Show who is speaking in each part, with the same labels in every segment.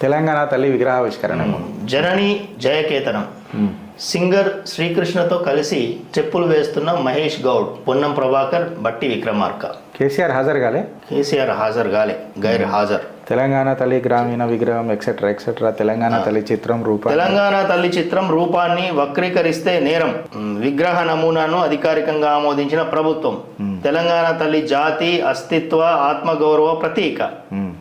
Speaker 1: తెలంగాణ తల్లి విగ్రహావిష్కరణ
Speaker 2: జనని జయకేతనం సింగర్ శ్రీకృష్ణతో కలిసి చెప్పులు వేస్తున్న మహేష్ గౌడ్, పొన్నం ప్రభాకర్, బట్టి విక్రమార్క.
Speaker 1: కేసీఆర్ హాజరు కాలే,
Speaker 2: కేసీఆర్ హాజరు కాలే, గైర్ హాజర్.
Speaker 1: తెలంగాణ తల్లి గ్రామీణ విగ్రహం ఎక్సెట్రా ఎక్సెట్రా. తెలంగాణ తల్లి చిత్రం రూపం,
Speaker 2: తెలంగాణ తల్లి చిత్రం రూపాన్ని వక్రీకరిస్తే నేరం. విగ్రహ నమూనాను అధికారికంగా ఆమోదించిన ప్రభుత్వం. తెలంగాణ తల్లి జాతి, అస్తిత్వ, ఆత్మగౌరవ ప్రతీక.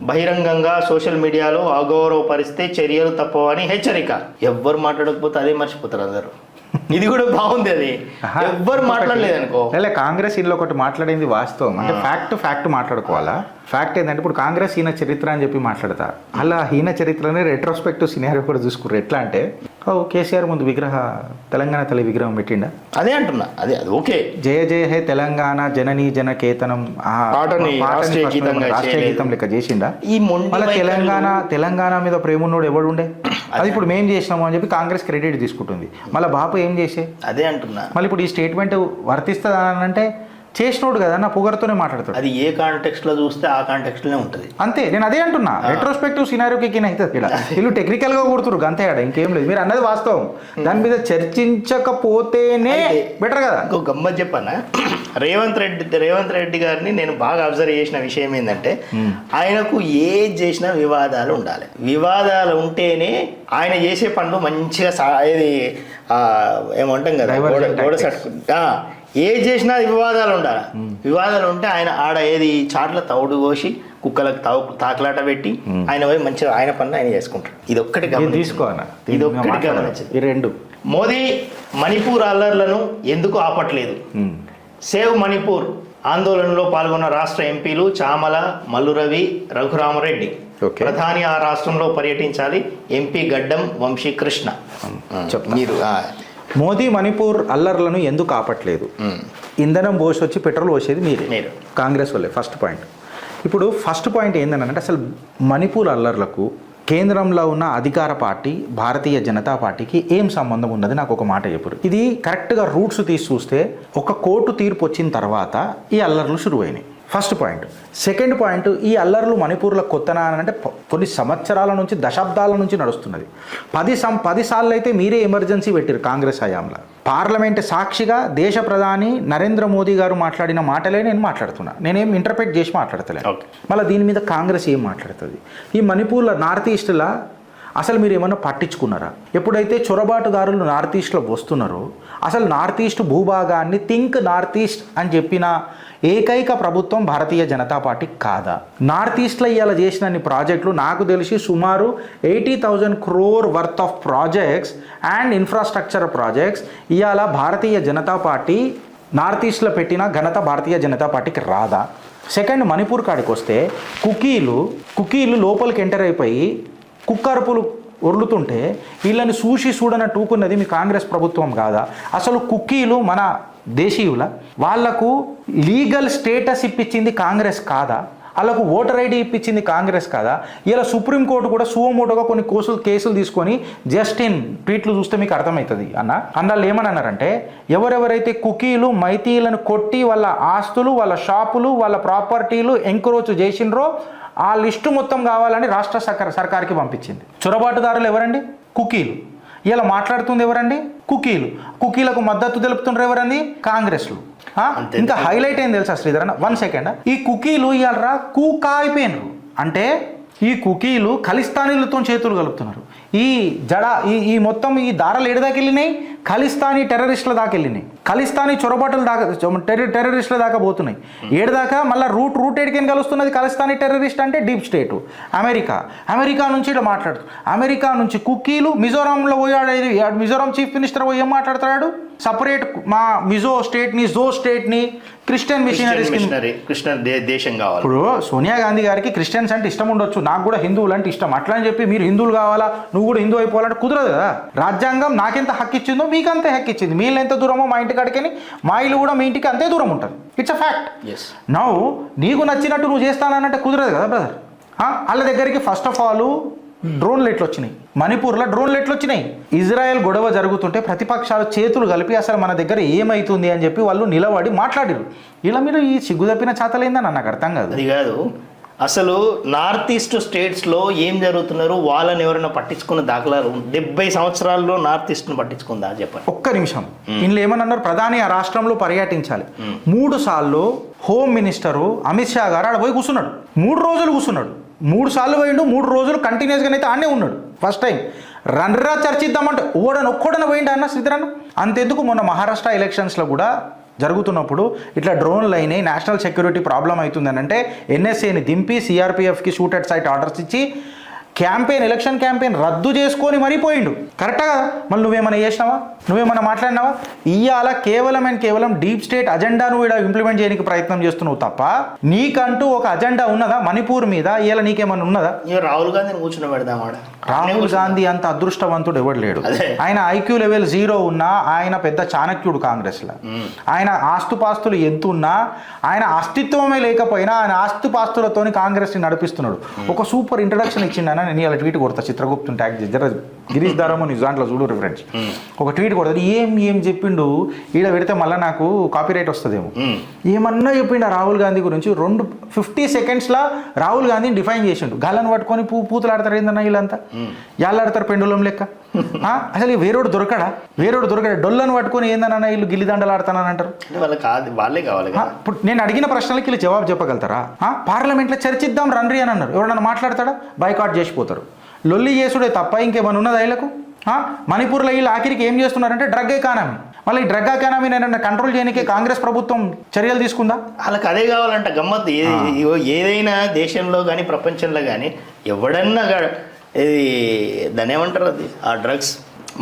Speaker 2: బహిరంగంగా సోషల్ మీడియాలో అగౌరవపరిస్తే చర్యలు తప్పవని హెచ్చరిక. ఎవ్వరు మాట్లాడకపోతే అదే మర్చిపోతారు అందరు. ఇది కూడా బాగుంది, అది ఎవ్వరు మాట్లాడలేదు అనుకో.
Speaker 1: కాంగ్రెస్ ఇల్లు ఒకటి మాట్లాడింది వాస్తవం, అంటే ఫ్యాక్ట్ మాట్లాడుకోవాలా. ఫ్యాక్ట్ ఏంటంటే ఇప్పుడు కాంగ్రెస్ హీన చరిత్ర అని చెప్పి మాట్లాడతారు. అలా హీన చరిత్రని రెట్రోస్పెక్టివ్ సినారియో కూడా చూసుకుర్రు. ఎట్లా అంటే కేసీఆర్ ముందు తెలంగాణ తల్లి విగ్రహం పెట్టిండా,
Speaker 2: అదే అంటున్నా. అదే అది ఓకే.
Speaker 1: జయ జయ హే తెలంగాణ జననీ జన కేతనం రాష్ట్రీయ గీతం లెక్క చేసిండా.
Speaker 2: ఈ
Speaker 1: మళ్ళీ తెలంగాణ మీద ప్రేమున్నోడు ఎవడు ఉండే. అది ఇప్పుడు మేము చేసినాము అని చెప్పి కాంగ్రెస్ క్రెడిట్ తీసుకుంటుంది. మళ్ళీ బాపు ఏం చేసే,
Speaker 2: అదే అంటున్నా.
Speaker 1: మళ్ళీ ఇప్పుడు ఈ స్టేట్మెంట్ వర్తిస్తుంది అని అంటే చేసినోడు కదా నా పొగరుతోనే మాట్లాడతాడు.
Speaker 2: అది ఏ కాంటెక్స్ట్ లో చూస్తే ఆ కాంటెక్స్ట్ లోనే ఉంటుంది.
Speaker 1: అంతే, నేను అదే అంటున్నా. రెట్రోస్పెక్టివ్ సినారియోకి అవుతుంది ఇక్కడ. వీళ్ళు టెక్నికల్ గా కొడుతురు అంతే, ఆడ ఇంకేం లేదు. మీరు అన్నది వాస్తవం, దాని మీద చర్చించకపోతేనే బెటర్ కదా.
Speaker 2: ఇంకో గమ్మత్ చెప్పన్నా, రేవంత్ రెడ్డి గారిని నేను బాగా అబ్జర్వ్ చేసిన విషయం ఏంటంటే, ఆయనకు ఏది చేసినా వివాదాలు ఉండాలి. వివాదాలు ఉంటేనే ఆయన చేసే పనులు మంచిగా ఇది ఏమంటాం కదా, గోడ సట్టు ఏది చేసినా వివాదాలు ఉండాలి. వివాదాలు ఉంటే ఆయన ఆడ ఏది చాట్ల తౌడు కోసి కుక్కలకు తాకలాట పెట్టి ఆయన పోయి మంచిగా ఆయన పనులు ఆయన చేసుకుంటాడు. ఇది ఒక్కటి గమనించింది.
Speaker 1: ఈ రెండు
Speaker 2: మోదీ మణిపూర్ అల్లర్లను ఎందుకు ఆపట్లేదు? సేవ్ మణిపూర్ ఆందోళనలో పాల్గొన్న రాష్ట్ర ఎంపీలు చామల, మల్లురవి, రఘురామరెడ్డి. ప్రధాని ఆ రాష్ట్రంలో పర్యటించాలి. ఎంపీ గడ్డం వంశీకృష్ణ.
Speaker 1: మీరు మోదీ మణిపూర్ అల్లర్లను ఎందుకు ఆపట్లేదు? ఇంధనం పోసి వచ్చి పెట్రోల్ పోసేది మీరే, కాంగ్రెస్ వాళ్ళే. First point. ఇప్పుడు ఫస్ట్ పాయింట్ ఏంటంటే, అసలు మణిపూర్ అల్లర్లకు కేంద్రంలో ఉన్న అధికార పార్టీ భారతీయ జనతా పార్టీకి ఏం సంబంధం ఉన్నది నాకు ఒక మాట చెప్పురు. ఇది కరెక్ట్గా రూట్స్ తీసి చూస్తే ఒక కోర్టు తీర్పు వచ్చిన తర్వాత ఈ అల్లర్లు శురువైనాయి. First point. సెకండ్ పాయింట్, ఈ అల్లర్లు మణిపూర్లో కొత్తనా అని అంటే కొన్ని సంవత్సరాల నుంచి, దశాబ్దాల నుంచి నడుస్తున్నది. 10 సార్లు అయితే మీరే ఎమర్జెన్సీ పెట్టారు కాంగ్రెస్ హయాంలో. పార్లమెంట్ సాక్షిగా దేశ ప్రధాని నరేంద్ర మోదీ గారు మాట్లాడిన మాటలే నేను మాట్లాడుతున్నా, నేనేం ఇంటర్ప్రెట్ చేసి మాట్లాడతలేను. మళ్ళీ దీని మీద కాంగ్రెస్ ఏం మాట్లాడుతుంది? ఈ మణిపూర్లో నార్త్ ఈస్ట్లో అసలు మీరు ఏమన్నా పట్టించుకున్నారా? ఎప్పుడైతే చొరబాటుదారులు నార్త్ ఈస్ట్లో వస్తున్నారో, అసలు నార్త్ ఈస్ట్ భూభాగాన్ని థింక్ నార్త్ ఈస్ట్ అని చెప్పిన ఏకైక ప్రభుత్వం భారతీయ జనతా పార్టీ కాదా? నార్త్ ఈస్ట్లో ఇవాళ చేసిన ప్రాజెక్టులు నాకు తెలిసి సుమారు 80,000 crore worth of projects and infrastructure projects ఇవాళ భారతీయ జనతా పార్టీ నార్త్ ఈస్ట్లో పెట్టిన ఘనత భారతీయ జనతా పార్టీకి రాదా? సెకండ్, మణిపూర్ కాడికి వస్తే కుకీలు లోపలికి ఎంటర్ అయిపోయి కుక్కరుపులు ఒర్లుతుంటే వీళ్ళని చూడనట్టు ఊకున్నది మీ కాంగ్రెస్ ప్రభుత్వం కాదా? అసలు కుకీలు మన దేశీయుల, వాళ్లకు లీగల్ స్టేటస్ ఇప్పించింది కాంగ్రెస్ కాదా? వాళ్ళకు ఓటర్ ఐడి ఇప్పించింది కాంగ్రెస్ కాదా? ఇలా సుప్రీంకోర్టు కూడా సువమోటోగా కొన్ని కేసులు తీసుకొని జస్టిన్ ట్వీట్లు చూస్తే మీకు అర్థమవుతుంది అందులో ఏమని అన్నారంటే, ఎవరెవరైతే కుకీలు మైతీలను కొట్టి వాళ్ళ ఆస్తులు, వాళ్ళ షాపులు, వాళ్ళ ప్రాపర్టీలు ఎంక్రోచ్ చేసినరో ఆ లిస్టు మొత్తం కావాలని రాష్ట్ర సర్కార్కి పంపించింది. చొరబాటుదారులు ఎవరండి? కుకీలు. ఇలా మాట్లాడుతుంది ఎవరండి? కుకీలకు మద్దతు తెలుపుతుండ్రు ఎవరండి? కాంగ్రెస్లు. ఇంకా హైలైట్ అయింది తెలుసా శ్రీధరన్, 1 సెకండ్. ఈ కుకీలు ఇవాళ కూకాయిపోయినరు అంటే ఈ కుకీలు ఖలిస్తానీలతో చేతులు కలుపుతున్నారు. ఈ మొత్తం ఈ దారాలు ఏడుదాకా వెళ్ళినాయి, ఖలిస్తానీ టెర్రరిస్టుల దాకా వెళ్ళినాయి, ఖలిస్తానీ చొరబాటుల దాకా టెర్రరిస్టుల దాకా పోతున్నాయి. ఏడుదాకా మళ్ళీ రూట్ ఏడికని కలుస్తున్నది ఖలిస్తానీ టెర్రరిస్ట్ అంటే డీప్ స్టేటు అమెరికా నుంచి ఇలా మాట్లాడుతూ, అమెరికా నుంచి కుకీలు మిజోరాంలో పోయాడు. మిజోరాం చీఫ్ మినిస్టర్ పోయి ఏం మాట్లాడుతున్నాడు? సపరేట్ మా మిజో స్టేట్ని క్రిస్టియన్
Speaker 2: క్రిస్టియన్ దేశం కావాలి.
Speaker 1: ఇప్పుడు సోనియా గాంధీ గారికి క్రిస్టియన్స్ అంటే ఇష్టం ఉండొచ్చు, నాకు కూడా హిందువులు అంటే ఇష్టం. అట్లా అని చెప్పి మీరు హిందువులు కావాలా, నువ్వు కూడా హిందూ అయిపోవాలంటే కుదరదు కదా. రాజ్యాంగం నాకెంత హక్కు ఇచ్చిందో మీకు అంతే హక్కు ఇచ్చింది. మీ ఇల్లు ఎంత దూరమో మా ఇంటి కాడికని మా ఇల్లు కూడా మీ ఇంటికి అంతే దూరం ఉంటుంది. It's a fact. నౌ నీకు నచ్చినట్టు నువ్వు చేస్తానంటే కుదరదు కదా బ్రదర్. వాళ్ళ దగ్గరికి ఫస్ట్ ఆఫ్ ఆల్ డ్రోన్లు ఎట్లు వచ్చినాయి, మణిపూర్లో డ్రోన్లు ఎట్లు వచ్చినాయి. ఇజ్రాయెల్ గొడవ జరుగుతుంటే ప్రతిపక్షాలు చేతులు కలిపి అసలు మన దగ్గర ఏమవుతుంది అని చెప్పి వాళ్ళు నిలబడి మాట్లాడారు. ఇలా మీరు ఈ సిగ్గుదప్పిన చేతలేందని నాకు అర్థం కాదు.
Speaker 2: అది కాదు, అసలు నార్త్ ఈస్ట్ స్టేట్స్లో ఏం జరుగుతున్నారు వాళ్ళని ఎవరైనా పట్టించుకున్న దాఖలాలు 70 సంవత్సరాల్లో నార్త్ ఈస్ట్ను పట్టించుకుందా చెప్పండి.
Speaker 1: ఒక్క నిమిషం, ఇందులో ఏమన్నారు, ప్రధాని ఆ రాష్ట్రంలో పర్యటించాలి. 3 సార్లు హోమ్ మినిస్టరు అమిత్ షా గారు ఆడ పోయి కూర్చున్నాడు. 3 రోజులు కూర్చున్నాడు. 3 సార్లు పోయిండు. 3 రోజులు కంటిన్యూస్గా అయితే ఆడనే ఉన్నాడు. ఫస్ట్ టైం రన్రా చర్చిద్దామంటే ఒక్కడన పోయిండు అన్న శ్రీధరన్న. అంతెందుకు మొన్న మహారాష్ట్ర ఎలక్షన్స్లో కూడా జరుగుతున్నప్పుడు ఇట్లా డ్రోన్లు అయినాయి, నేషనల్ సెక్యూరిటీ ప్రాబ్లం అవుతుందని అంటే ఎన్ఎస్ఏని దింపి సిఆర్పిఎఫ్కి షూట్ అట్ సైట్ ఆర్డర్స్ ఇచ్చి ఎలక్షన్ క్యాంపెయిన్ రద్దు చేసుకొని మరీ పోయిండు. కరెక్టా కదా? మళ్ళీ నువ్వేమైనా చేసినావా? నువ్వేమైనా మాట్లాడినావా? ఇవాళ కేవలం డీప్ స్టేట్ అజెండాను కూడా ఇంప్లిమెంట్ చేయడానికి ప్రయత్నం చేస్తున్నావు తప్ప నీకంటూ ఒక అజెండా ఉన్నదా మణిపూర్ మీద? ఇవాళ నీకేమన్నా ఉన్నదా?
Speaker 2: రాహుల్ గాంధీని కూర్చుని పెడదామాడ.
Speaker 1: రాహుల్ గాంధీ అంత అదృష్టవంతుడు ఎవడు లేడు. ఆయన ఐక్యూ లెవెల్ 0 ఉన్నా ఆయన పెద్ద చాణక్యుడు కాంగ్రెస్లో. ఆయన ఆస్తుపాస్తులు ఎంత ఉన్నా, ఆయన అస్తిత్వమే లేకపోయినా ఆయన ఆస్తుపాస్తులతోని కాంగ్రెస్ని నడిపిస్తున్నాడు. ఒక సూపర్ ఇంట్రడక్షన్ ఇచ్చిండన. నేను ఇలా ట్వీట్ కొడతా, చిత్రగుప్తుని ట్యాగ్ చేసి జర గిరీష్ దారము నీ దాంట్లో చూడు రిఫరెన్స్. ఒక ట్వీట్ కొడతాడు, ఏం చెప్పిండు ఈడ పెడితే మళ్ళీ నాకు కాపీరైట్ వస్తుందేమో. ఏమన్నా చెప్పిండు రాహుల్ గాంధీ గురించి. 50 సెకండ్స్లో రాహుల్ గాంధీని డిఫైన్ చేసిండు. గాళ్ళని పట్టుకొని పూతలాడతారు ఏందన్నా వీళ్ళంతా, యాళ్ళాడతారు పెండులం లెక్క. అసలు వేరోడు దొరకడా? డొల్లను పట్టుకొని ఏందన్నా వీళ్ళు గిల్లిదండలు ఆడతానని అంటారు.
Speaker 2: వాళ్ళే కావాలి.
Speaker 1: ఇప్పుడు నేను అడిగిన ప్రశ్నలకి వీళ్ళు జవాబు చెప్పగలుగుతారా? పార్లమెంట్లో చర్చిద్దాం రండి అని అన్నారు. ఎవరన్నా మాట్లాడతాడా? బైకాట్ చేసిపోతారు. లొల్లి చేసుడే తప్ప ఇంకేమైనా ఉన్నదా వీళ్ళకు? మణిపూర్లో వీళ్ళు ఆఖరికి ఏం చేస్తున్నారంటే డ్రగ్ ఎకానమీ. మళ్ళీ ఈ డ్రగ్ ఎకానమీ నేను కంట్రోల్ చేయడానికి కాంగ్రెస్ ప్రభుత్వం చర్యలు తీసుకుందా?
Speaker 2: వాళ్ళకి అదే కావాలంట గమ్మత్తు. ఏదైనా దేశంలో కానీ ప్రపంచంలో కానీ ఎవడన్నా ఇది దాన్ని ఏమంటారు, అది ఆ డ్రగ్స్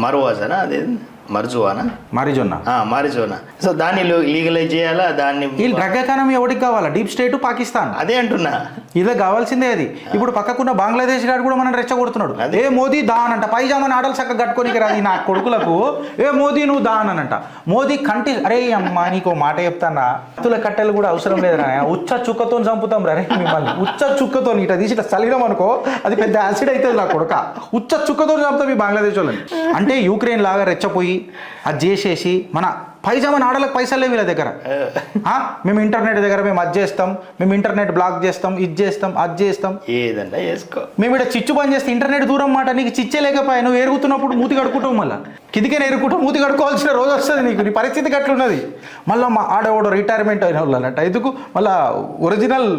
Speaker 2: మరువాజనా, అదే మారిజోనా. సో దాన్ని లీగలైజ్ చేయాలా? దాన్ని
Speaker 1: ఈ డ్రగ్ ఎకానమీ ఎవరికి కావాలా? Deep state Pakistan.
Speaker 2: అదే అంటున్నా,
Speaker 1: ఇదే కావాల్సిందే. అది ఇప్పుడు పక్కకున్న బంగ్లాదేశ్ గారు కూడా మనం రెచ్చగొడుతున్నాడు. ఏ మోదీ దానంట, పైజామని ఆడలు చక్కగా కట్టుకోనికి రాదు నా కొడుకులకు. ఏ మోదీ నువ్వు దానంట. మోదీ కంటి అరే అమ్మా నీకు మాట చెప్తానా, తుల కట్టెలు కూడా అవసరం లేదురా, ఉచ్చ చుక్కతో చంపుతాం రే మిమ్మల్ని. ఉచ్చ చుక్కతో ఇట్లా తీసి ఇట్లా చలినాం అనుకో, అది పెద్ద యాసిడ్ అవుతుంది నా కొడుక. ఉచ్చ చుక్కతో చంపుతాం ఈ బంగ్లాదేశ్ వాళ్ళని. అంటే యూక్రెయిన్ లాగా రెచ్చపోయి అది చేసేసి మన పైజామని ఆడలకు పైసలు లేవు వీళ్ళ దగ్గర. మేము ఇంటర్నెట్ దగ్గర మేము అది చేస్తాం, మేము ఇంటర్నెట్ బ్లాక్ చేస్తాం, ఇది చేస్తాం, అది చేస్తాం,
Speaker 2: ఏదన్నా చేసుకో.
Speaker 1: మేము ఇక్కడ చిచ్చు పని చేస్తే ఇంటర్నెట్ దూరం మాట. నీకు చిచ్చే లేకపోయా, నువ్వు ఎరుగుతున్నప్పుడు మూతి కడుకుంటావు, మళ్ళీ కిందికే ఎరుగుకుంటూ మూతి కడుకోవాల్సిన రోజు వస్తుంది నీకు. నీ పరిస్థితి గట్లున్నది. మళ్ళీ మా ఆడవాడు రిటైర్మెంట్ అయిన వాళ్ళు అన్నట్టు ఎందుకు మళ్ళీ ఒరిజినల్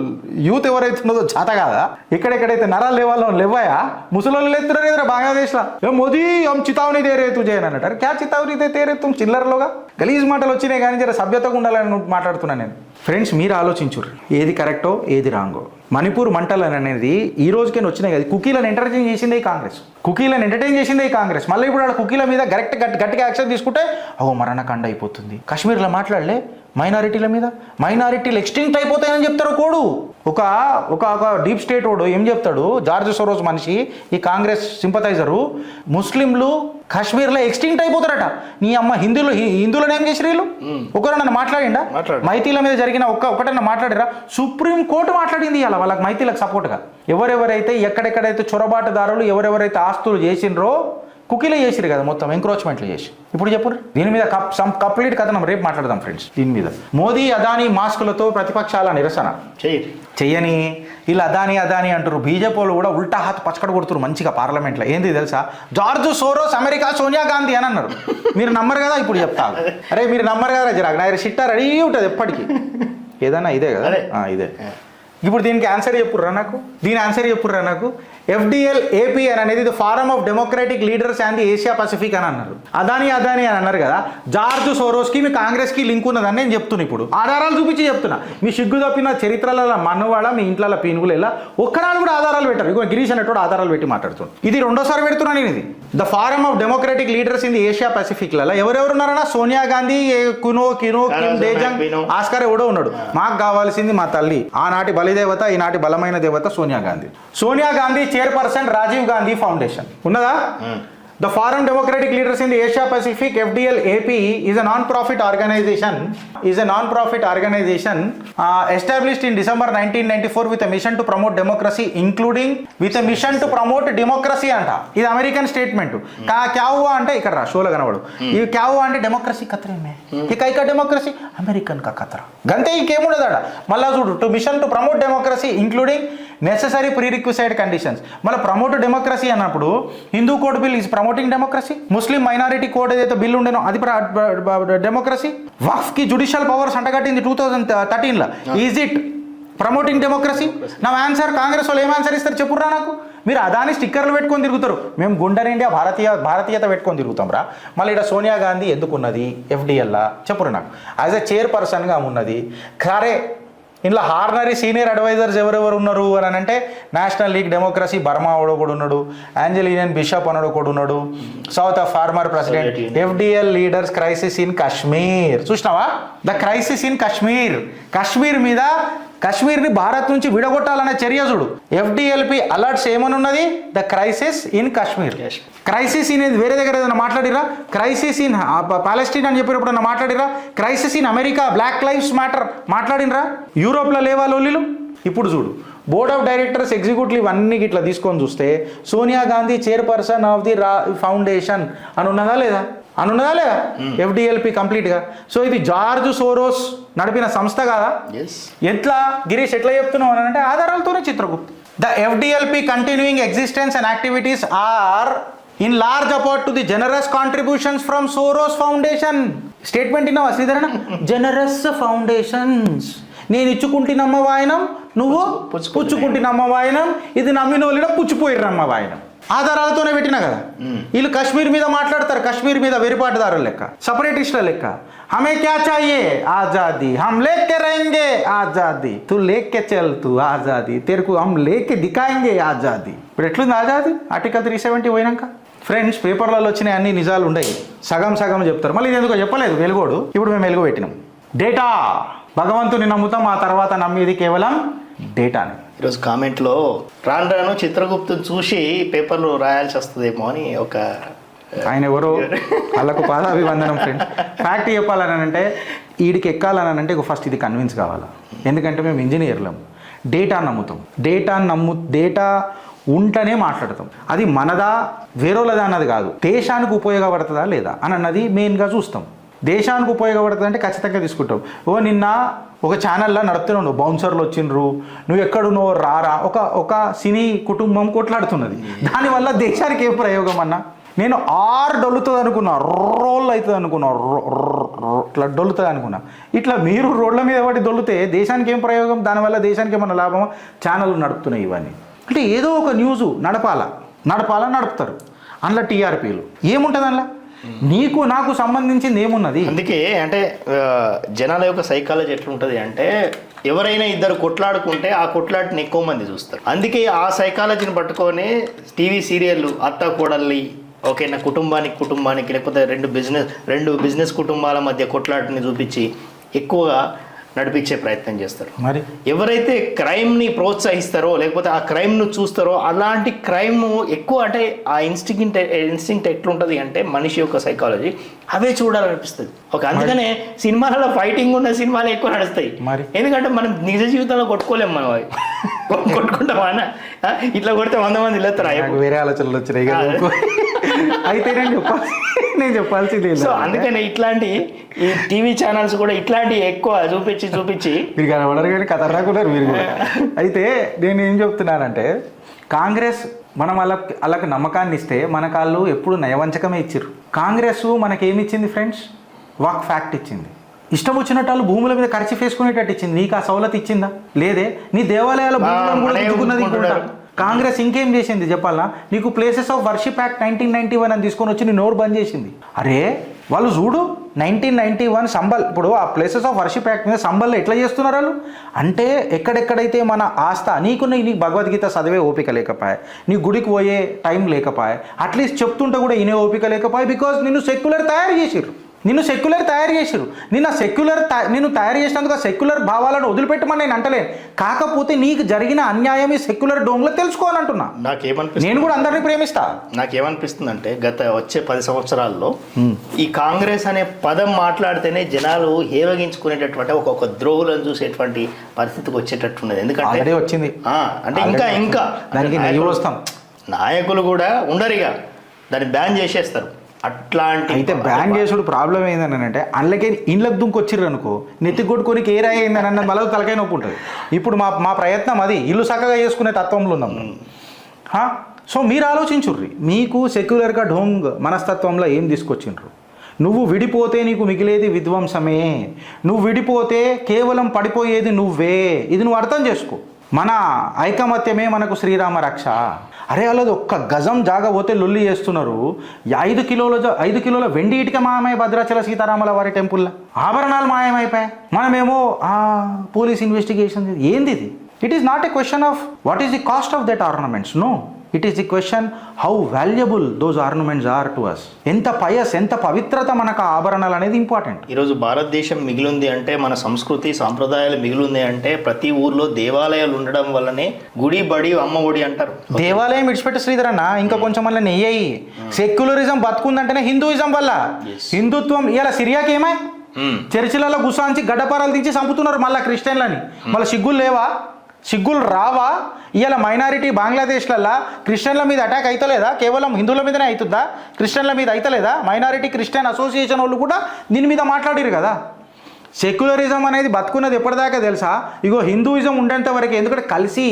Speaker 1: యూత్ ఎవరైతే ఉన్నదో చేత కాదా? ఎక్కడెక్కడైతే నరాలు లేవాయా ముసలోళ్ళు లేస్తున్నారు కదా బంగ్లాదేశ్లో. మోదీ చితావని తేరే తూ చేయను అన్నట్టు. అరే క్యా చితావని తేరే తుమ్ చిల్లరలోగా గలీజ్ మాటలు వచ్చినాయి కానీ జర సభ్యతగా ఉండాలని మాట్లాడుతున్నాను నేను. ఫ్రెండ్స్ మీరు ఆలోచించుర్రు ఏది కరెక్టో ఏది రాంగో. మణిపూర్ మంటలు అనేది ఈ రోజుకైనా వచ్చినాయి కదా. కుకీలను ఎంటర్టైన్ చేసిందే కాంగ్రెస్. మళ్ళీ ఇప్పుడు ఆడ కుకీల మీద గట్టిగా యాక్షన్ తీసుకుంటే మరణకండ అయిపోతుంది. కాశ్మీర్లో మాట్లాడలే మైనారిటీల మీద, మైనారిటీలు ఎక్స్టింక్ట్ అయిపోతాయని చెప్తారు కోడు. ఒక డీప్ స్టేట్ వాడు ఏం చెప్తాడు, జార్జ్ సోరోస్ మనిషి, ఈ కాంగ్రెస్ సింపథైజరు, ముస్లింలు కాశ్మీర్లో ఎక్స్టింక్ట్ అయిపోతారట. నీ అమ్మ హిందువులను ఏం చేసిరు వీళ్ళు? ఒకరన్నా మాట్లాడిండా? మైతీల మీద జరిగిన ఒకటన్నా మాట్లాడిరా? సుప్రీం కోర్టు మాట్లాడింది ఇవాళ వాళ్ళకి మైతీలకు సపోర్ట్గా. ఎవరెవరైతే ఎక్కడెక్కడైతే చొరబాటుదారులు ఎవరెవరైతే ఆస్తులు చేసినరో కుకీలే చేసిరు కదా, మొత్తం ఎంక్రోచ్మెంట్లు చేసి. ఇప్పుడు చెప్పు దీని మీద కంప్లీట్ కథనం రేపు మాట్లాడదాం ఫ్రెండ్స్. దీని మీద మోదీ అదానీ మాస్కులతో ప్రతిపక్షాల నిరసన చెయ్యని వీళ్ళు అదానీ అంటారు. బీజేపీ వాళ్ళు కూడా ఉల్టా హాత్ పచ్చకడ కొడుతున్నారు మంచిగా పార్లమెంట్లో. ఏంది తెలుసా, George Soros America Sonia Gandhi అని అన్నారు. మీరు నమ్మరు కదా, ఇప్పుడు చెప్తాను. అరే మీరు నమ్మరు కదా, జరా సిట్టా రెడీ ఉంటుంది ఎప్పటికీ. ఏదన్నా ఇదే కదా, ఇదే. ఇప్పుడు దీనికి ఆన్సర్ చెప్పుర్రా నాకు. FDL AP అని అనేది ఇది forum of democratic leaders and Asia Pacific అని అన్నారు. అదానీ అని అన్నారు కదా. జార్జ్ సోరోస్కి మీ కాంగ్రెస్కి లింక్ ఉన్నదని నేను చెప్తున్నా. ఇప్పుడు ఆధారాలు చూపించి చెప్తున్నా. మీ సిగ్గు తప్పిన చరిత్రల మనువాడ మీ ఇంట్లో పీనుగులు ఎలా ఒక్కనాడు కూడా ఆధారాలు పెట్టారు. ఇగో గిరీష్ అనేటోడు ఆధారాలు పెట్టి మాట్లాడుతున్నాడు. ఇది 2వ సారి పెడుతున్నాను నేను. ఇది the forum of democratic leaders in the Asia పసిఫిక్లలో ఎవరెవరున్నారన్నా Sonia Gandhi, Kim Daejung, Oscar ఎవడో ఉన్నాడు. మాకు కావాల్సింది మా తల్లి, ఆనాటి బలిదేవత, ఈనాటి బలమైన దేవత సోనియా గాంధీ. చైర్పర్సన్ రాజీవ్ గాంధీ ఫౌండేషన్ ఉన్నదా? The Forum Democratic Leaders in the Asia Pacific, FDL AP, is a non-profit organization. Established in December 1994 with a mission to promote democracy, including with a mission to promote democracy అంట. ఇది American statement. క్యా హువా అంటే ఇక్కడ రా షోలో కనబడు. ఇది క్యా హువా అంటే డెమోక్రసీ ఖతరే మే. ఇక డెమోక్రసీ అమెరికన్ కా ఖతరా. గంతే ఇంకేముండదు ఆడ. మళ్ళా చూడు to mission to promote democracy including necessary prerequisite conditions. మళ్ళీ ప్రమోట్ డెమోక్రసీ అన్నప్పుడు Hindu code bill is promoting democracy. Muslim minority code ఏదైతే బిల్ ఉండేనో అది డెమోక్రసీ. వక్ఫ్ కి జుడిషియల్ పవర్స్ అంటగట్టింది 2013లో. Is it promoting democracy? నా ఆన్సర్ కాంగ్రెస్ వాళ్ళు ఏం ఆన్సర్ ఇస్తారు చెప్పురా నాకు. మీరు అదాని స్టిక్కర్లు పెట్టుకొని తిరుగుతారు, మేము గుండె ఇండియా భారతీయత పెట్టుకొని తిరుగుతాం రా. మళ్ళీ ఇక్కడ సోనియా గాంధీ ఎందుకున్నది ఎఫ్డిఎల్లా చెప్పురు నాకు. యాజ్ ఎ చైర్పర్సన్గా ఉన్నది. సరే ఇంట్లో హార్నరీ సీనియర్ అడ్వైజర్స్ ఎవరెవరు ఉన్నారు అని అంటే నేషనల్ లీగ్ డెమోక్రసీ బర్మా కూడా ఉన్నాడు, యాంజెలియన్ బిషప్ అనడు కూడా ఉన్నాడు, south of former president. FDL leaders crisis in Kashmir చూసినావా? The crisis in Kashmir. కాశ్మీర్ని భారత్ నుంచి విడగొట్టాలనే చర్య చూడు. ఎఫ్డిఎల్పి అలర్ట్స్ ఏమని ఉన్నది? The crisis in Kashmir. Crisis in వేరే దగ్గర ఏదైనా మాట్లాడిరా? క్రైసిస్ ఇన్ పాలెస్టీన్ అని చెప్పినప్పుడు ఏదైనా మాట్లాడిరా? Crisis in America Black Lives Matter మాట్లాడినరా? యూరోప్లో లేవా లోలీలు? ఇప్పుడు చూడు బోర్డ్ ఆఫ్ డైరెక్టర్స్ ఎగ్జిక్యూటివ్ అన్ని ఇట్లా తీసుకొని చూస్తే Sonia Gandhi chairperson of the foundation అని ఉన్నదా లేదా? ఎఫ్డిఎల్పి కంప్లీట్గా. సో ఇది జార్జ్ సోరోస్ నడిపిన సంస్థ కాదా? ఎట్లా గిరీష్ ఎట్లా చెప్తున్నావు అని అంటే ఆధారాలతోనే Chitragupta. The FDLP continuing existence and activities are in large apart to the generous contributions from Soros foundation. Statement విన్నావా శ్రీధరణ? Generous foundations. నేను ఇచ్చుకుంటున్నమ్మ వాయనం, నువ్వు పుచ్చుకుంటున్నమ్మ వాయనం, ఇది నమ్మినోళ్ళ పుచ్చిపోయిర్రమ్మ వాయనం. ఆధారాలతోనే పెట్టినా కదా. వీళ్ళు కాశ్మీర్ మీద మాట్లాడతారు, కాశ్మీర్ మీద వెరిపాటుదారుల లెక్క, సపరేటిస్టుల లెక్క. హమే క్యా చాహియే? ఆజాదీ. హమ్ లేకే रहेंगे ఆజాదీ. తు లేకే చల్ తు ఆజాదీ, తెరకు హమ్ లేకే దిఖాయేంగే ఆజాదీ. ఇప్పుడు ఎట్లుంది ఆజాదీ? ఆర్టికల్ 370 పోయినాక ఫ్రెండ్స్ పేపర్లలో వచ్చినాయి అన్ని నిజాలు ఉండయి, సగం చెప్తారు. మళ్ళీ ఇది ఎందుకో చెప్పలేదు వెలుగోడు. ఇప్పుడు మేము వెలుగు పెట్టినాం. డేటా, భగవంతుని నమ్ముతాం, ఆ తర్వాత నమ్మేది కేవలం డేటాని.
Speaker 2: ఈరోజు కామెంట్లో రాను చిత్రగుప్తుని చూసి పేపర్లు రాయాల్సి వస్తుందేమో అని ఒక
Speaker 1: ఆయన ఎవరో వాళ్ళకు పాదాభివందనం ఫ్రెండ్స్. ఫ్యాక్ట్ చెప్పాలని అంటే వీడికి ఎక్కాలని అంటే ఫస్ట్ ఇది కన్విన్స్ కావాలా. ఎందుకంటే మేము ఇంజనీర్లం, డేటా నమ్ముతాం. డేటా ఉంటేనే మాట్లాడతాం. అది మనదా వేరేలదా అన్నది కాదు, దేశానికి ఉపయోగపడుతుందా లేదా అని అన్నది మెయిన్గా చూస్తాం. దేశానికి ఉపయోగపడుతుంది అంటే ఖచ్చితంగా తీసుకుంటాం. నిన్న ఒక ఛానల్లో నడుపుతున్నావు, బౌన్సర్లు వచ్చిండ్రు, నువ్వు ఎక్కడున్నావు రారా, ఒక సినీ కుటుంబం కొట్లాడుతున్నది. దానివల్ల దేశానికి ఏం ప్రయోగం అన్నా? నేను డొల్లుతుంది అనుకున్నా, రోల్ అవుతుంది అనుకున్నా, ఇట్లా డొల్లుతుంది అనుకున్నా. ఇట్లా మీరు రోడ్ల మీద పడి దొల్లితే దేశానికి ఏం ప్రయోగం? దానివల్ల దేశానికి ఏమన్నా లాభమా? ఛానళ్ళు నడుపుతున్నాయి ఇవన్నీ. అంటే ఏదో ఒక న్యూస్ నడుపుతారు. అందులో టీఆర్పీలు ఏముంటుంది? అందులో నీకు నాకు సంబంధించింది ఏమున్నది? అందుకే
Speaker 2: అంటే జనాల యొక్క సైకాలజీ ఎట్లుంటుంది అంటే ఎవరైనా ఇద్దరు కొట్లాడుకుంటే ఆ కొట్లాటని ఎక్కువ మంది చూస్తారు. అందుకే ఆ సైకాలజీని పట్టుకొని టీవీ సీరియళ్ళు అత్త కోడల్ని ఓకేనా కుటుంబానికి లేకపోతే రెండు బిజినెస్ కుటుంబాల మధ్య కొట్లాటని చూపించి ఎక్కువగా నడిపించే ప్రయత్నం చేస్తారు.
Speaker 1: మరి
Speaker 2: ఎవరైతే క్రైమ్ని ప్రోత్సహిస్తారో లేకపోతే ఆ క్రైమ్ను చూస్తారో అలాంటి క్రైమ్ ఎక్కువ అంటే ఆ ఇన్స్టింక్ట్ ఎట్లుంటుంది అంటే మనిషి యొక్క సైకాలజీ అవే చూడాలనిపిస్తుంది. ఓకే, అందుకనే సినిమాలలో ఫైటింగ్ ఉన్న సినిమాలు ఎక్కువ నడుస్తాయి.
Speaker 1: మరి
Speaker 2: ఎందుకంటే మనం నిజ జీవితంలో కొట్టుకోలేము. మనం అవి కొట్టుకుంటామా? ఇట్లా కొడితే 100 మంది వెళ్ళొస్తారు.
Speaker 1: వేరే ఆలోచనలు వచ్చినాయి అయితే నేను చెప్పాల్సింది.
Speaker 2: సో అందుకని ఇట్లాంటి ఈ టీవీ ఛానల్స్ కూడా ఇట్లాంటి ఎక్కువ చూపించి
Speaker 1: మీరు కనబడరు కానీ కథ రాకున్నారు మీరు కూడా. అయితే నేను ఏం చెప్తున్నానంటే కాంగ్రెస్ మనం వాళ్ళకి నమ్మకాన్ని ఇస్తే మనకు వాళ్ళు ఎప్పుడు నయవంచకమే ఇచ్చారు. కాంగ్రెస్ మనకేమిచ్చింది ఫ్రెండ్స్? వాక్ ఫ్యాక్ట్ ఇచ్చింది. ఇష్టం వచ్చినట్టు వాళ్ళు భూముల మీద ఖర్చు వేసుకునేటట్టు ఇచ్చింది. నీకు ఆ సవలత్ ఇచ్చిందా? లేదే. నీ దేవాలయాల భూములను కూడా దిద్దుకున్నది కాంగ్రెస్. ఇంకేం చేసింది చెప్పాలా? నీకు ప్లేసెస్ ఆఫ్ వర్షిప్ యాక్ట్ 1991 అని తీసుకొని వచ్చి నీ నోరు బంద్ చేసింది. అరే వాళ్ళు చూడు 1991 సంబల్, ఇప్పుడు ఆ ప్లేసెస్ ఆఫ్ వర్షిప్ యాక్ట్ మీద సంబల్లో ఎట్లా చేస్తున్నారు వాళ్ళు అంటే ఎక్కడెక్కడైతే మన ఆస్థ నీకు భగవద్గీత చదివే ఓపిక లేకపోయా, నీ గుడికి పోయే టైం లేకపోయా, అట్లీస్ట్ చెప్తుంటే కూడా ఇనే ఓపిక లేకపోయా. బికాజ్ నిన్ను సెక్యులర్ తయారు చేసిర్రు. నిన్ను సెక్యులర్ తయారు చేసిరు. నిన్ను తయారు చేసినందుకు సెక్యులర్ భావాలను వదిలిపెట్టమని నేను అంటలేను. కాకపోతే నీకు జరిగిన అన్యాయం ఈ సెక్యులర్ డోంగ్లో తెలుసుకోవాలంటున్నా. నేను కూడా అందరినీ ప్రేమిస్తా.
Speaker 2: నాకేమనిపిస్తుంది అంటే గత వచ్చే 10 సంవత్సరాల్లో ఈ కాంగ్రెస్ అనే పదం మాట్లాడితేనే జనాలు హేవగించుకునేటటువంటి ఒక్కొక్క ద్రోహులను చూసేటువంటి పరిస్థితికి వచ్చేటట్టున్నది. ఎందుకంటే
Speaker 1: అదే వచ్చింది
Speaker 2: అంటే ఇంకా
Speaker 1: దానికి వస్తాం.
Speaker 2: నాయకులు కూడా ఉండరిగా దాన్ని బ్యాన్ చేసేస్తారు. అట్లాంటి
Speaker 1: అయితే బ్యాన్ చేసుడు ప్రాబ్లం ఏందని అంటే అందులోకే ఇండ్లకు దుంకొచ్చిర్రు అనుకో, నెత్తి కొట్టుకొని కేరాయి అయిందని అన్నది మళ్ళీ తలకాయ నొప్పి ఉంటుంది. ఇప్పుడు మా ప్రయత్నం అది ఇల్లు చక్కగా చేసుకునే తత్వంలో ఉన్నాం. సో మీరు ఆలోచించుర్రి, మీకు సెక్యులర్గా ఢోంగ్ మనస్తత్వంలో ఏం తీసుకొచ్చిండ్రు. నువ్వు విడిపోతే నీకు మిగిలేది విధ్వంసమే, నువ్వు విడిపోతే కేవలం పడిపోయేది నువ్వే. ఇది నువ్వు అర్థం చేసుకో. మన ఐకమత్యమే మనకు శ్రీరామ రక్ష. అరే అలాది ఒక్క గజం జాగా పోతే లొల్లి చేస్తున్నారు. 5 కిలోల వెండి ఇటుక మాయమై భద్రాచల సీతారాముల వారి టెంపుల్లో ఆభరణాలు మాయమైపోయాయి. మనమేమో పోలీస్ ఇన్వెస్టిగేషన్. ఏంది ఇది? It is not a question of what is the cost of that ornaments. No, it is the question how valuable those ornaments are to us. ఎంత ఎంత పవిత్రత మనకు ఆభరణాలు అనేది ఇంపార్టెంట్.
Speaker 2: ఈరోజు భారతదేశం మిగిలింది అంటే, మన సంస్కృతి సాంప్రదాయాలు మిగిలింది అంటే ప్రతి ఊర్లో దేవాలయాలు ఉండడం వల్లనే గుడి బడి అమ్మ ఒడి అంటారు.
Speaker 1: దేవాలయం విడిచిపెట్టి శ్రీధర్ అన్న ఇంకా కొంచెం వల్ల నెయ్యి. సెక్యులరిజం బతుకుందంటేనే హిందూయిజం వల్ల. హిందుత్వం ఇలా సిరియాకి ఏమై చర్చిలలో గుసాంచి గడ్డపారాలు దించి చంపుతున్నారు మళ్ళీ క్రిస్టియన్లని. మళ్ళీ సిగ్గులు రావా? ఇవాళ మైనారిటీ బంగ్లాదేశ్లల్లో క్రిస్టియన్ల మీద అటాక్ అవుతలేదా? కేవలం హిందువుల మీదనే అవుతుందా? క్రిస్టియన్ల మీద అవుతలేదా? మైనారిటీ క్రిస్టియన్ అసోసియేషన్ వాళ్ళు కూడా దీని మీద మాట్లాడారు కదా. సెక్యులరిజం అనేది బతుకున్నది ఎప్పటిదాకా తెలుసా? ఇగో హిందూయిజం ఉండేంత వరకు. ఎందుకంటే కలిసి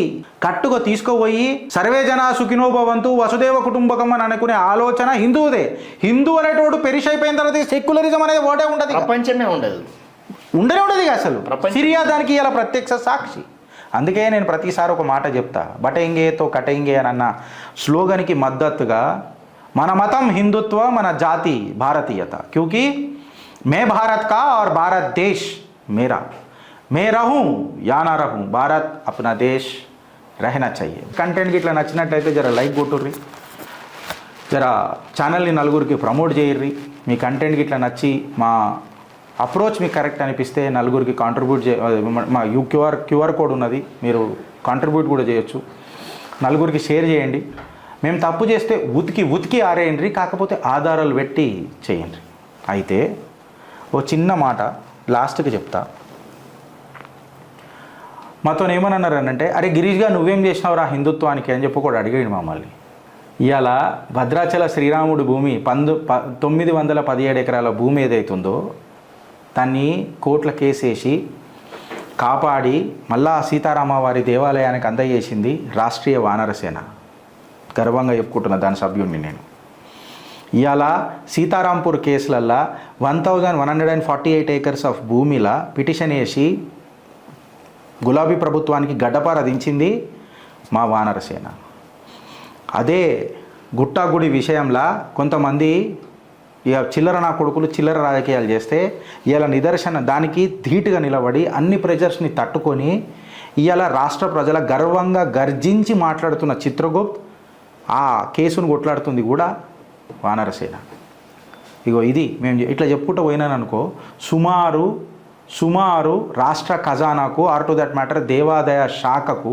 Speaker 1: కట్టుగా తీసుకోపోయి సర్వే జనా సుఖినో భవంతు వసుదేవ కుటుంబకం అని అనుకునే ఆలోచన హిందువుదే. హిందూ అనేటోడు పెరిష్ అయిపోయిన తర్వాత సెక్యులరిజం అనేది ఓటే ఉండదు,
Speaker 2: ప్రపంచమే ఉండదు
Speaker 1: ఇక అసలు. సిరియా దానికి ఇలా ప్రత్యక్ష సాక్షి. అందుకే నేను ప్రతిసారి ఒక మాట చెప్తా, బటెంగేతో కటెంగే అని అన్న స్లోగన్కి మద్దతుగా మన మతం హిందుత్వ, మన జాతి భారతీయత. క్యూకి మే భారత్ కా और भारत देश मेरा, मैं रहूं या ना रहूं, भारत अपना देश रहना चाहिए. కంటెంట్కి ఇట్లా నచ్చినట్లయితే జర లైక్ కొట్టుర్రి, జర ఛానల్ని నలుగురికి ప్రమోట్ చేయర్రి. మీ కంటెంట్కి ఇట్లా నచ్చి మా అప్రోచ్ మీకు కరెక్ట్ అనిపిస్తే నలుగురికి కాంట్రిబ్యూట్ మా క్యూఆర్ కోడ్ ఉన్నది, మీరు కాంట్రిబ్యూట్ కూడా చేయొచ్చు. నలుగురికి షేర్ చేయండి. మేము తప్పు చేస్తే ఉతికి ఆరేయండి, కాకపోతే ఆధారాలు పెట్టి చేయండి. అయితే ఓ చిన్న మాట లాస్ట్కి చెప్తా. మాతో ఏమన్నారంటే, అరే గిరీష్గా నువ్వేం చేసినావురా హిందుత్వానికి అని చెప్పి కూడా అడిగాడు మమ్మల్ని. ఇవాళ భద్రాచల శ్రీరాముడి భూమి 917 ఎకరాల భూమి ఏదైతుందో దాన్ని కోట్ల కేసేసి కాపాడి మళ్ళా సీతారామవారి దేవాలయానికి అందజేసింది రాష్ట్రీయ వానరసేన. గర్వంగా చెప్పుకుంటున్న దాని సభ్యుడిని నేను. ఇవాళ సీతారాంపూర్ కేసులల్లో 1148 ఏకర్స్ ఆఫ్ భూమిలా పిటిషన్ వేసి గులాబీ ప్రభుత్వానికి గడ్డపార దించింది మా వానరసేన. అదే గుట్టాగుడి విషయంలో కొంతమంది ఇక చిల్లర నా కొడుకులు చిల్లర రాజకీయాలు చేస్తే ఇవాళ నిదర్శన దానికి ధీటుగా నిలబడి అన్ని ప్రెజర్స్ని తట్టుకొని ఇవాళ రాష్ట్ర ప్రజల గర్వంగా గర్జించి మాట్లాడుతున్న చిత్రగుప్త్ ఆ కేసును కొట్లాడుతుంది కూడా వానరసేన. ఇగో ఇది మేము ఇట్లా చెప్పుకుంటూ పోయినాను అనుకో, సుమారు రాష్ట్ర ఖజానాకు ఆర్ టు దట్ మ్యాటర్ దేవాదాయ శాఖకు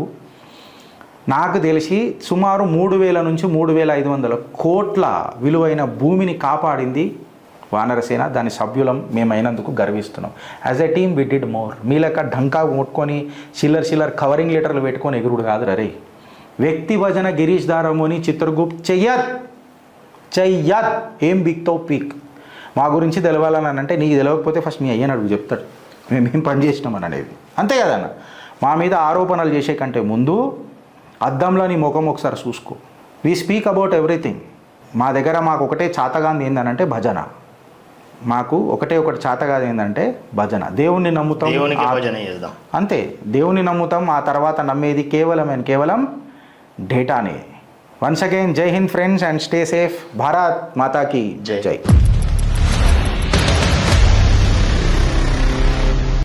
Speaker 1: నాకు తెలిసి సుమారు 3000 నుంచి 3500 కోట్ల విలువైన భూమిని కాపాడింది వానరసేన. దాని సభ్యులం మేమైనందుకు గర్విస్తున్నాం. As a team we did more. మీ లెక్క ఢంకా ముట్టుకొని చిల్లర్ కవరింగ్ లెటర్లు పెట్టుకొని ఎగురుడు కాదు రే. వ్యక్తి భజన గిరీష్ దారమోని చిత్రగుప్త్ చెయ్యత్ ఏం బిక్తో పీక్. మా గురించి తెలవాలని అంటే నీకు తెలియకపోతే ఫస్ట్ మీ అయ్యని అడుగు, చెప్తాడు మేమేం పని చేసినామని అనేది. అంతే కదన్న. మా మీద ఆరోపణలు చేసే కంటే ముందు అద్దంలో నీ ముఖం ఒకసారి చూసుకో. We speak about everything. మాకు ఒకటే చాతగాంది ఏంటంటే భజన. మాకు ఒకటి చాతగాది ఏంటంటే భజన. దేవుణ్ణి నమ్ముతాం, అంతే. దేవుని నమ్ముతాం. ఆ తర్వాత నమ్మేది కేవలం డేటానే. వన్స్ అగైన్ జై Hind friends and stay safe. Bharat మాతాకి జై.